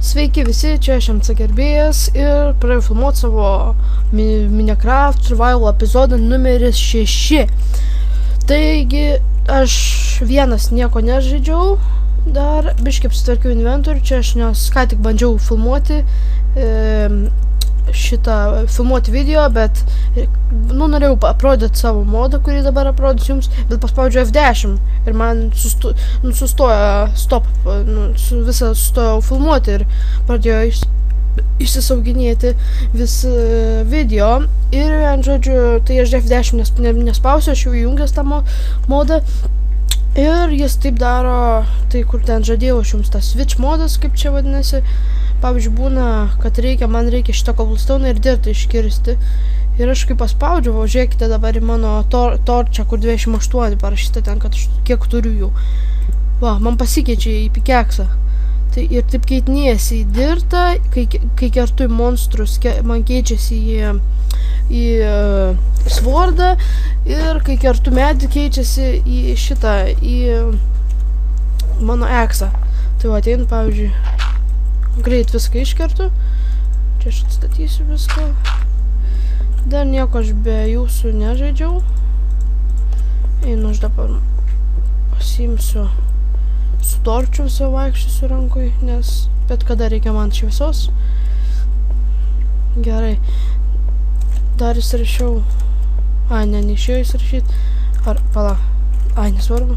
Sveiki visi, čia aš MC gerbėjas ir pradėjau filmuoti savo Minecraft Survival epizodą numeris 6. Taigi, aš vienas nieko nežaidžiau, dar biškai apsitvarkiau inventorių, čia aš nes ką tik bandžiau filmuoti filmuoti video, bet norėjau aprodyti savo modą, kurį dabar aprodys jums, bet paspaudžiu F10 ir man sustojo stop, visą sustojau filmuoti ir pradėjo išsisauginėti vis video ir, žodžiu, tai aš F10 nespausiu, aš jau įjungęs tą modą ir jis taip daro, tai kur ten žadėjau aš jums, tas switch modas, kaip čia vadinasi. Pavyzdžiui, būna, kad man reikia šitą cobblestone ir dirtą iškirsti. Ir aš kaip paspaudžiu, žiūrėkite dabar į mano torčią, kur 28 parašyta ten, kad aš kiek turiu jų. Va, man pasikeičia į pikeksą. Tai ir taip keitinėjasi į dirtą, kai kertu į monstrus, man keičiasi į svordą. Ir kai kertu medį, keičiasi į šitą, į mano eksą. Tai va, ateinu, pavyzdžiui, greit viską iškertu. Čia aš atstatysiu viską. Dar nieko aš be jūsų nežaidžiau. Einu aš dabar pasiimsiu su torčiu visą vaikščiosiu rankui, nes bet kada reikia man šviesos. Gerai. Dar įsirašiau. Neišėjo įsirašyti. Ar, pala. Nesvarbu.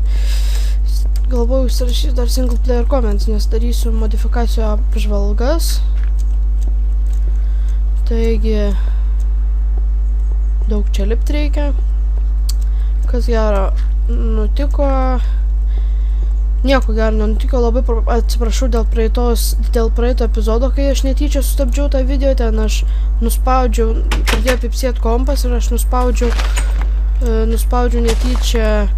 Galvoju įsirašyti dar single player comments, nes darysiu modifikacijų apžvalgas. Taigi, daug čia lipt reikia. Kas gero nutiko. Nieko gero nenutiko, labai atsiprašau dėl praeito epizodo, kai aš netyčia sustabdžiau tą video, ten aš nuspaudžiau, pradėjo pipsėti kompas ir aš nuspaudžiau netyčia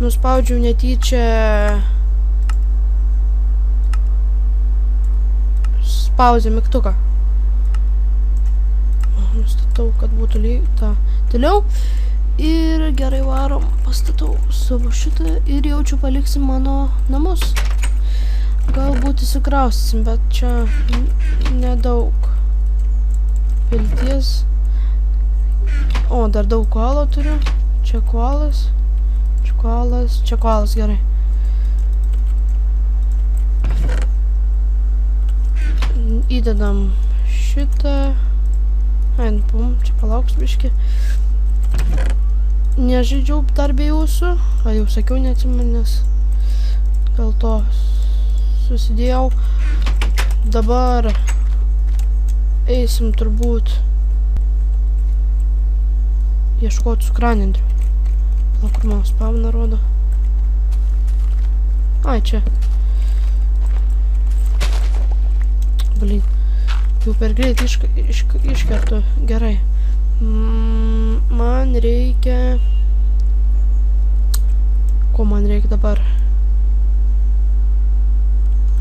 nuspaudžiau netyčia pauzę mygtuką. Nustatau, kad būtų toliau. Ir gerai varom, pastatau savo šitą ir jaučiu paliksim mano namus. Galbūt įsikraustysim, bet čia nedaug vilties. O, dar daug koalo turiu. Čia koalas. Čia koalas, gerai. Įdedam šitą. Čia palauks biškį. Nežaidžiau dar be jūsų. Jau sakiau, neatsimenu, nes dėl to susidėjau. Dabar eisim turbūt ieškoti cukranendrių. Kur man spawną rodo. Čia. Blin. Jau per greit iškertu. Gerai. Man reikia... Ko man reikia dabar?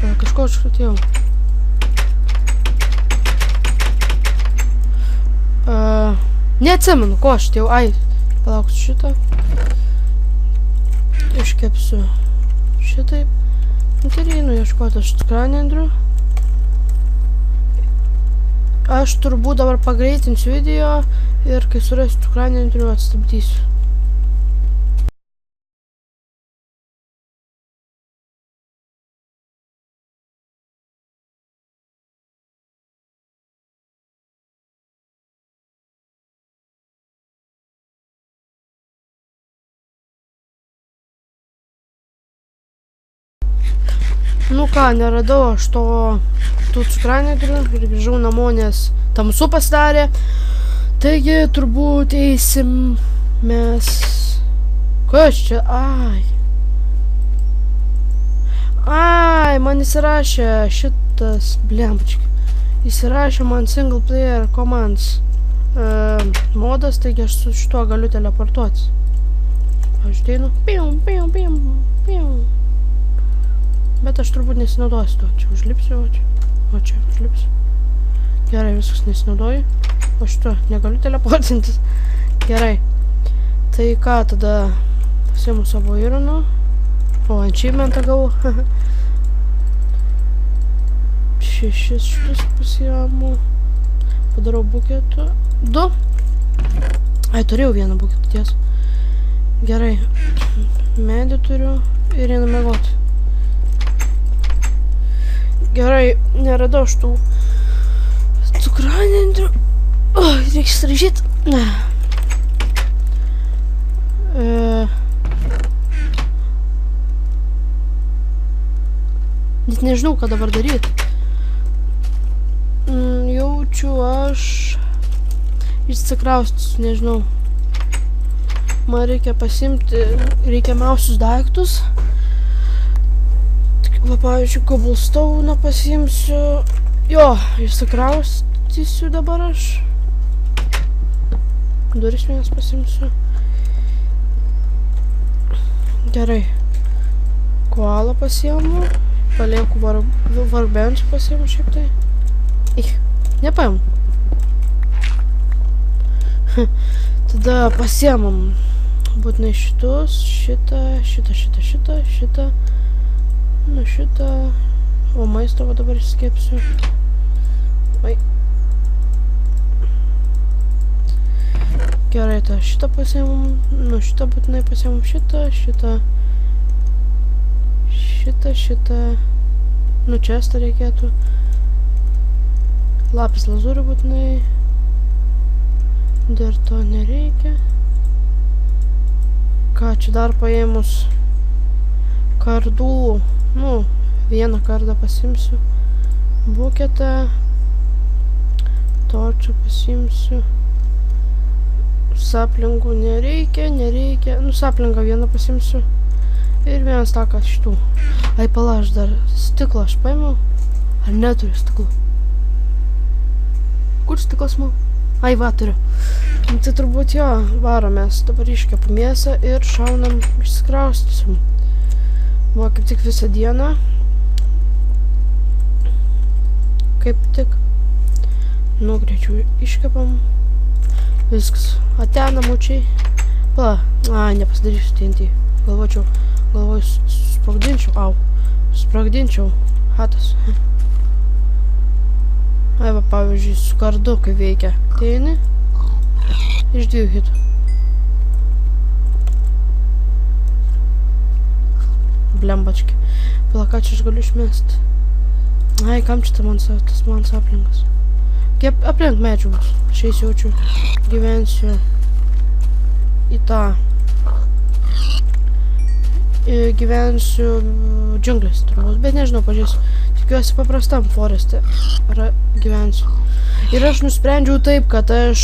Kažko atškutėjau. Neatsimenu, ko aš tėjau. Palauksiu šitą. Iškepsiu šitaip. Ir einu ieškoti aš cukranendrių. Aš turbūt dabar pagreitinsiu video ir kai surasiu cukranendrių atstabdysiu. Nu ką, neradau aš tų cukranendrių ir grįžau namo, nes tamsu pasidarė. Taigi, turbūt eisim mes... Kas čia? Man įsirašė šitas... Blembački. Įsirašė man single player commands modas, taigi aš su šituo galiu teleportuotis. Aš deinu. Bet aš turbūt nesinaudosiu to. Čia užlipsiu, o čia užlipsiu. Gerai, viskas nesinaudoju. O šito negaliu teleportintis. Gerai. Tai ką, tada pasiimu savo įranų. O, achievementą gavau. 6 šitus pasiimu. Padarau buketų. 2. Ai, turėjau vieną buketą ties. Gerai. Medį turiu ir einu mėgoti. Gerai, neradau šitų cukranendrių. Reikia stražyti. Net nežinau, ką dabar daryti. Jaučiu aš išsikraustus, nežinau. Man reikia pasimti reikiamiausius daiktus. Va, pavyzdžiui, cobblestone pasimsiu. Jo, išsikraustysiu dabar aš. Duris vienas pasimsiu. Gerai. Koalą pasiimu. Palieku varbenčių pasiimu šiaip tai. Nepaimu. Tada pasiemam būtinai šitus, šitą. Nu šitą. O maisto va dabar išskepsiu. Oi. Gerai, tą šitą pasiemam. Nu šitą būtinai pasiemam šitą. Nu čestą reikėtų. Lapis lazūrių būtinai. Dar to nereikia. Ką čia dar paėmus? Kardų. Nu, vieną kardą pasimsiu. Buketą. Torčių pasimsiu. Saplingų nereikia. Nu, saplingą vieną pasimsiu. Ir vienas takas šitų. Ai, pala, aš dar stiklą aš paėmiau. Ar neturiu stiklų? Kur stiklas man? Ai, va, turiu. Tai turbūt jo, varom mes dabar iškepam mėsą ir šaunam, išsikraustysim. Va, kaip tik visą dieną. Kaip tik. Nu, greičiau iškepam. Viskas. Atenam učiai. Pala, nepasidarysiu TNT. Galvoju, sprogdinčiau hatas. Ai, va, pavyzdžiui, su kardu, kai veikia. Teini. Iš 2 hitų. Blembački. Pala, ką čia aš galiu išmesti? Ai, kam čia tas man saplingas? Kaip aplink medžių bus. Šiais jaučiu. Gyvensiu į tą. Gyvensiu džiunglės turbūt, bet nežinau, pažiūrėsiu. Tikiuosi paprastam foreste gyvensiu. Ir aš nusprendžiau taip, kad aš...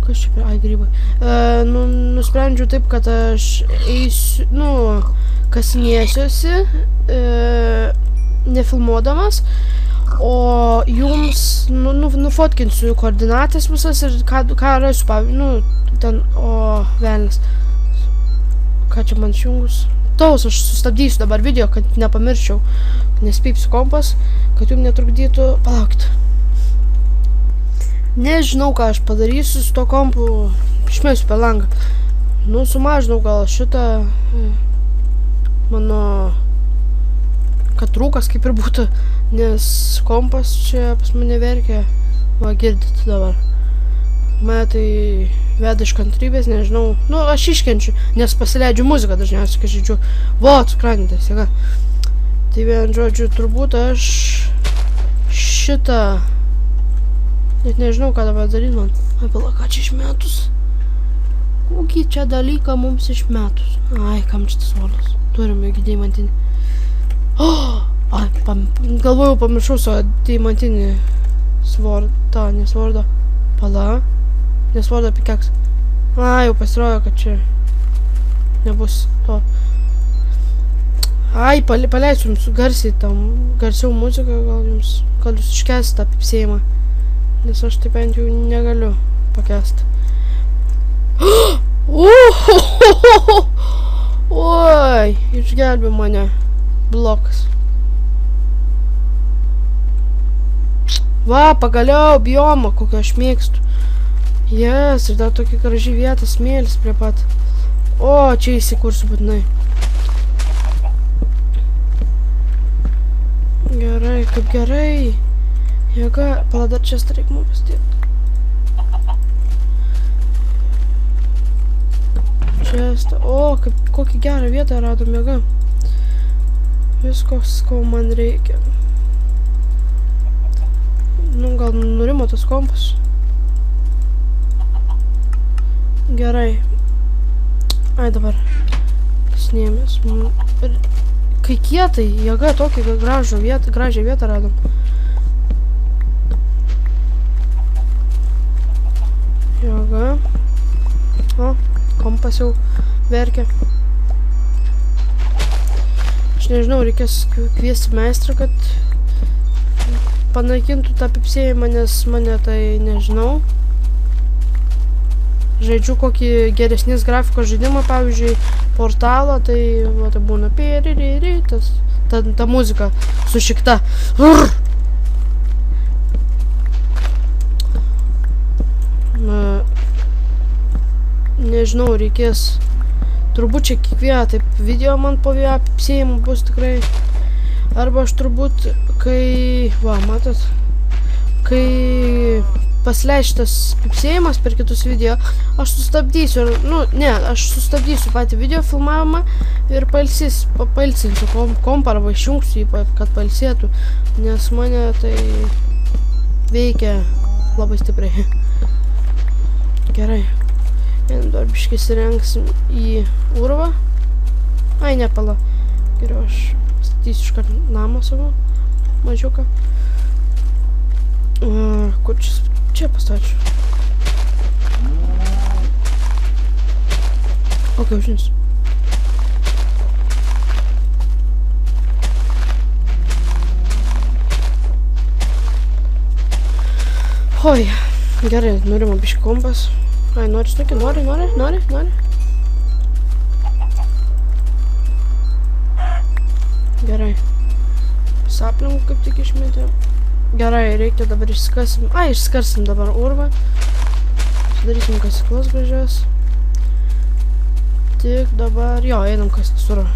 Kas čia? Ai, grybai. Nusprendžiau taip, kad aš eisiu, kasinėsiuosi, nefilmuodamas, o jums, nufotkinsiu koordinatės visas ir ką rasiu, pavyzdžiui, ten, velnis. Ką čia man šjungus? Taus, aš sustabdysiu dabar video, kad nepamirščiau, nespypsiu kompas, kad jums netrukdytų. Palaukit. Nežinau, ką aš padarysiu su to kompu, išmėsiu per langą. Nu, sumažinau gal šitą mano kad rūkas kaip ir būtų, nes kompas čia pas mane verkia. Va, girdit dabar. Mane tai veda iš kantrybės, nežinau. Nu, aš iškenčiu, nes pasileidžiu muziką dažniausiai, kai žaidžiu. Vo, cukranintės, jėga. Tai vien žodžiu, turbūt aš šitą... Net nežinau, ką dabar daryti man. Ai, pala, ką čia išmetus? Kokį čia dalyką mums išmetus? Ai, kam čia tas vardas? Turime deimantinį. Ai, galvojau, pamiršau savo deimantinį svardą, nesvardą. Pala. Nesvardo pikeks. Jau pasirodo, kad čia nebus to. Ai, paleisiu jums garsiai tam, garsiau muziką, gal jūs iškęsit tą pipsėjimą. Nes aš taip bent jau negaliu pakęsti. Oi, išgelbė mane blokas. Va, pagaliau biomą, kokią aš mėgstu. Ir dar tokia graži vieta, smėlis prie pat. O, čia įsikursiu būtinai. Gerai. Jėga, pala dar čia reikia mums pasidėti. Čia, o, kokį gerą vietą radom, jėga. Viskos, ko man reikia. Nu, gal nurimo tas kompas. Gerai. Ai, dabar. Snėmės. Kai kietai, jėga, tokį gražią vietą radom. Jėga. O, kompas jau verkia. Aš nežinau, reikės kviesti meistrą, kad panaikintų tą pipsėjimą, nes mane tai nežinau. Žaidžiu kokį geresnis grafikos žaidimą, pavyzdžiui, portalą, tai būna piriri, ta muzika sušikta. Nežinau, reikės turbūt čia kiekvieną taip video man po pipsėjimų bus tikrai. Arba aš turbūt, kai, va, matot, kai pasileis šitas pipsėjimas per kitus video, aš sustabdysiu, aš sustabdysiu patį video filmavimą ir pailsinsiu kompą arba išjungsiu jį, kad pailsėtų, nes mane tai veikia labai stipriai. Gerai, dar biškį įsirengsim į urvą. Ai, nepala, geriau aš statysiu iškart namą savo, mažiuką. Kur čia pastačiu? O, kiaušinis. Oi, gerai, nurimo biškį kompas. Ai, nori snukį, nori. Gerai. Saplingų kaip tik išmetė. Gerai, reikia dabar išskarsim. Ai, išskarsim dabar urvą. Sudarysim kasyklas gražias. Tik dabar, jo, einam kasti surą.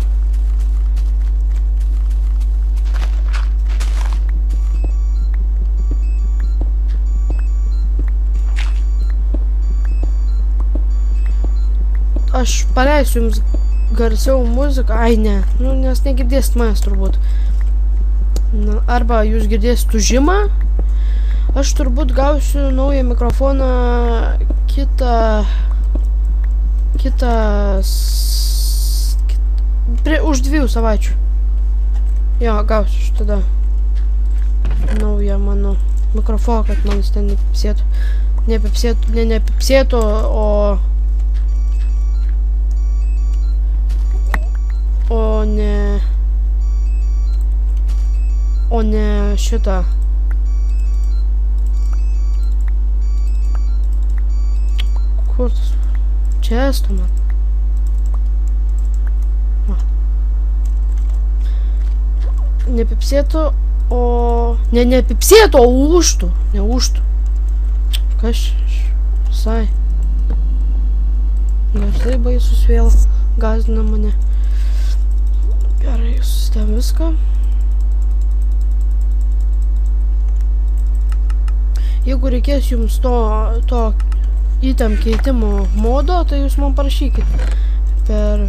Aš paleisiu jums garsiau muziką. Ai, ne. Nes negirdėsit manęs turbūt. Arba jūs girdėsit tūžimą. Aš turbūt gausiu naują mikrofoną už 2 savaičių. Jo, gausiu aš tada naują mano mikrofoną, kad man jis ten nepipsėtų, o ne šitą. Kur tas? Čia estu man. Nepipsėtų, o... Nepipsėtų, o užtų. Neužtų. Kas visai. Garsai baisus vėl gazdina mane. Gerai, susitėm viską. Jeigu reikės jums to įtem keitimo modo, tai jūs man parašykit per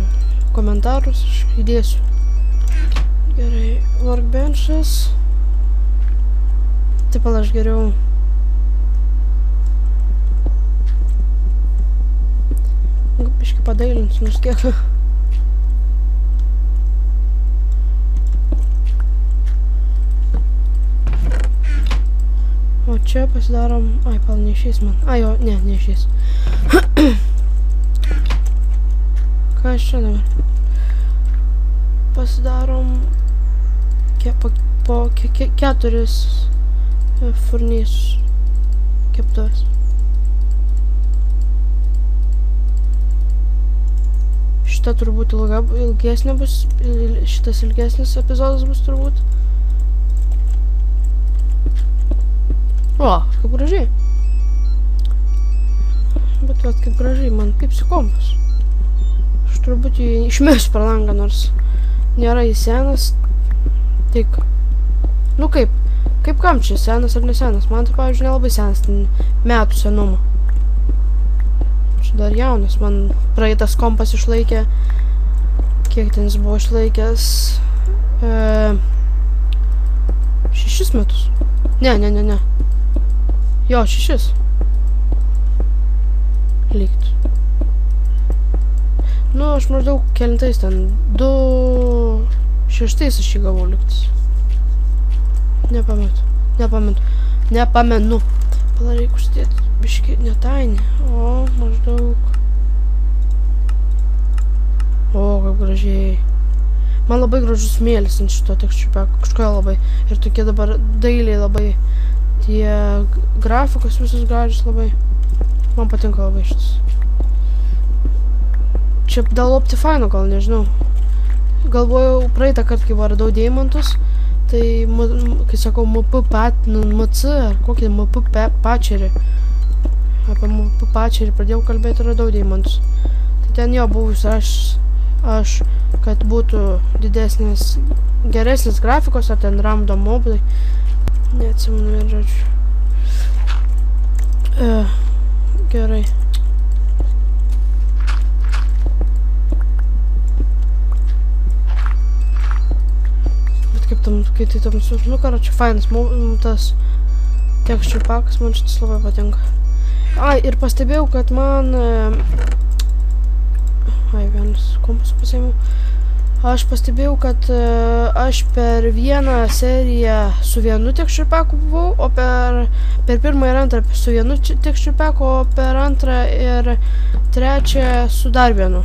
komentarus, aš įdėsiu. Gerai, workbenchas. Taip, aš geriau. Biškį padailinsiu, nors kiek. O čia pasidarom... Ai, pal, neišės man. Ai, jo, ne, neišės. Ką aš čia dabar? Pasidarom... po 4 furnysus keptuvės. Šita turbūt ilgesnė bus, šitas ilgesnis epizodas bus turbūt. O, kaip gražiai. Bet vat kaip gražiai, man pipsi kompas. Aš turbūt jį išmesiu per langą, nors nėra jis senas. Tik, nu kaip, Kaip kam čia, senas ar nesenas? Man tai, pavyzdžiui, nelabai senas, metų senumo. Čia dar jaunas, man praeitas kompas išlaikė, kiek ten jis buvo išlaikęs, 6 metus. Ne. Jo, 6. Lygt. Nu, aš maždaug kelintais ten, 2.6 aš jį gavau lygtis. Nepamenu. Pala reikia užsidėti biškį netainį, o maždaug. O, kaip gražiai. Man labai gražus smėlis ant šito teksčių peko, kažkoje labai. Ir tokie dabar dailiai labai. Tie grafikos visus gražius labai. Man patinka labai šitas. Čia dėl Optifine gal, nežinau. Galvojau praeitą kartą, kai radau deimantus, tai, kai sakau, MC, ar kokį MP patcherį. Apie MP patcherį pradėjau kalbėti ir radau deimantus. Tai ten jo buvus aš, kad būtų geresnis grafikos, ar ten random mobai. Neatsimenu vien žodžiu. Gerai. Kaip tam, kai tai tam nu karočiui, fainas, tas teksčių pakas, man šitas labai patinka. Ai, ir pastebėjau, kad man, vienas kompas pasiėmiau. Aš pastebėjau, kad aš per vieną seriją su vienu teksčių paku buvau, o per pirmą ir antrą su vienu teksčių paku, o per antrą ir trečią su dar vienu.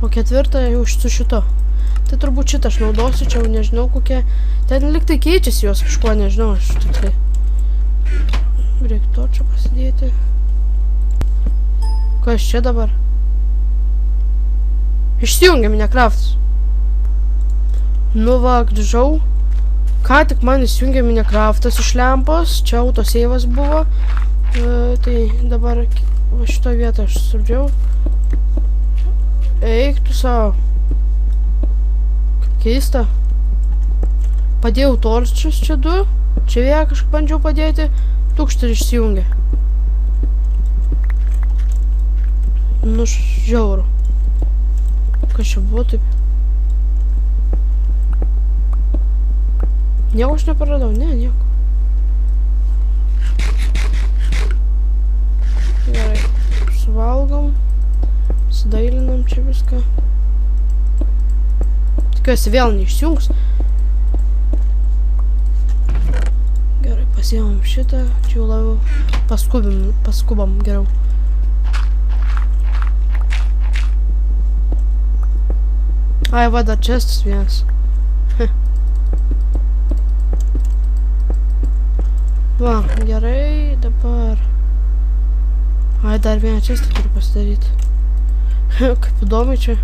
O ketvirtą jau su šito. Tai turbūt šitą aš naudosiu, čia jau nežinau kokie. Ten liktai keičiasi jos kažkuo, nežinau, aš tikrai. Reikia to čia pasidėti. Kas čia dabar? Išsijungia Minecraftas. Nu va, grįžau. Ką tik man įsijungia Minecraftas iš lempos. Čia autoseivas buvo. Tai dabar va šito vietą aš sustabdžiau. Eik tu savo. Keista. Padėjau torčius čia 2. Čia vėl kažkaip bandžiau padėti. Tukštą ir išsijungia. Nu, žiauru. Kas čia buvo taip? Nieko aš neparadau. Ne, nieko. Gerai. Suvalgom. Sudailinam čia viską. Tikiuosi vėl neišsijungs. Gerai, pasiėmam šitą. Čia jau labiau paskubam geriau. Ai, va, dar čestas vienas. Va, gerai, dabar. Ai, dar vieną čestą turiu pasidaryti. Kaip įdomu čia.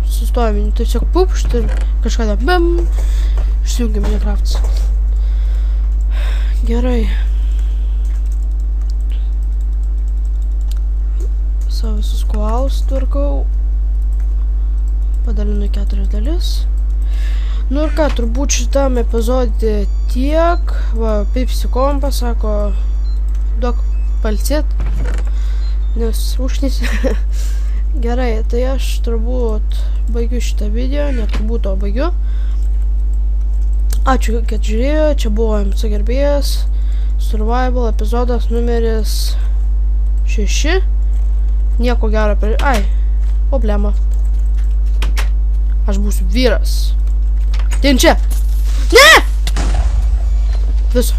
Sustojame, tiesiog pupšt ir kažkada bam, išsijungia Minecraftas. Gerai. Savo visus koalus tvarkau. Padalinu 4 dalis. Nu ir ką, turbūt šitam epizodė tiek. Va, Pipsi kompas sako, duok palsėt, nes užnisi. Gerai, tai aš turbūt baigiu šitą video, neturbūt to baigiu. Ačiū, kad žiūrėjo, čia buvo MC gerbėjas, Survival epizodas numeris 6. Nieko gero per... Ai, problema. Aš būsiu vyras. Ten čia! Ne! Viso.